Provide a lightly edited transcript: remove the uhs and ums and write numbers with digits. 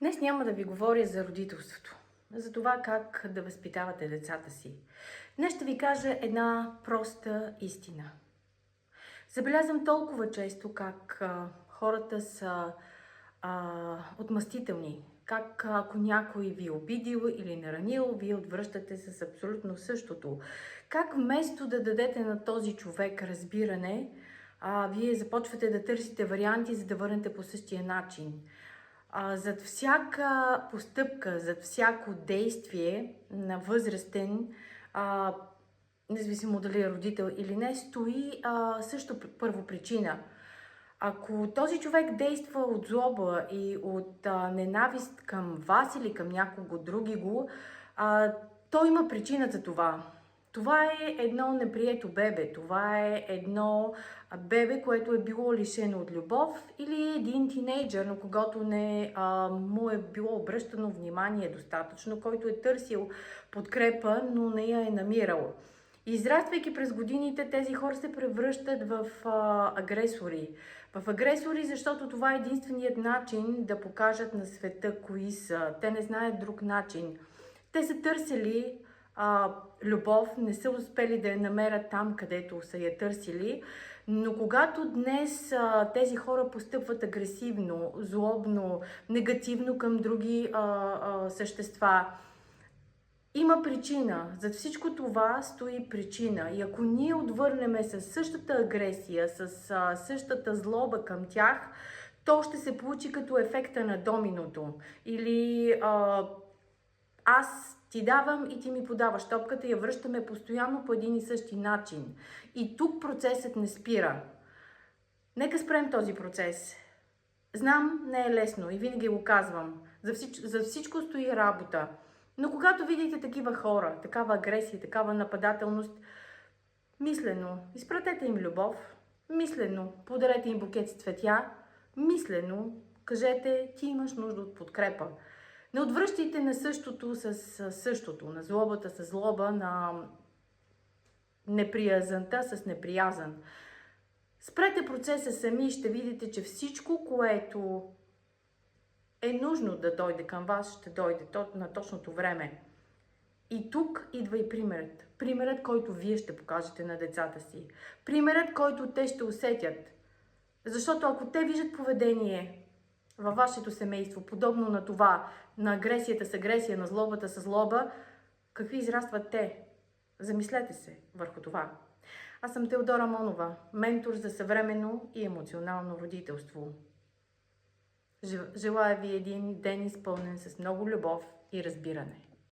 Днес няма да ви говоря за родителството, за това как да възпитавате децата си. Днес ще ви кажа една проста истина. Забелязвам толкова често как хората са отмъстителни. Как ако някой ви е обидил или наранил, вие отвръщате с абсолютно същото. Как вместо да дадете на този човек разбиране, вие започвате да търсите варианти, за да върнете по същия начин. Зад всяка постъпка, зад всяко действие на възрастен, независимо дали е родител или не, стои също първопричина. Ако този човек действа от злоба и от ненавист към вас или към някого други го, той има причина за това. Това е едно неприето бебе, това е едно бебе, което е било лишено от любов, или един тинейджър, на когото не му е било обръщано внимание достатъчно, който е търсил подкрепа, но не я е намирал. Израствайки през годините, тези хора се превръщат в агресори. В агресори, защото това е единственият начин да покажат на света кои са. Те не знаят друг начин. Те са търсили любов, не са успели да я намерят там, където са я търсили. Но когато днес тези хора постъпват агресивно, злобно, негативно към други същества, има причина. Зад всичко това стои причина. И ако ние отвърнеме със същата агресия, с същата злоба към тях, то ще се получи като ефекта на доминото. Или аз ти давам и ти ми подаваш топката и я връщаме постоянно по един и същи начин. И тук процесът не спира. Нека спрем този процес. Знам, не е лесно и винаги го казвам. За всичко стои работа. Но когато видите такива хора, такава агресия, такава нападателност, мислено изпратете им любов, мислено подарете им букет с цветя, мислено кажете, ти имаш нужда от подкрепа. Не отвръщайте на същото с същото, на злобата с злоба, на неприязънта с неприязън. Спрете процеса сами и ще видите, че всичко, което е нужно да дойде към вас, ще дойде на точното време. И тук идва и примерът. Примерът, който вие ще покажете на децата си. Примерът, който те ще усетят. Защото ако те виждат поведение във вашето семейство, подобно на това, на агресията с агресия, на злобата с злоба, какви израстват те? Замислете се върху това. Аз съм Теодора Монова, ментор за съвременно и емоционално родителство. Желая ви един ден изпълнен с много любов и разбиране.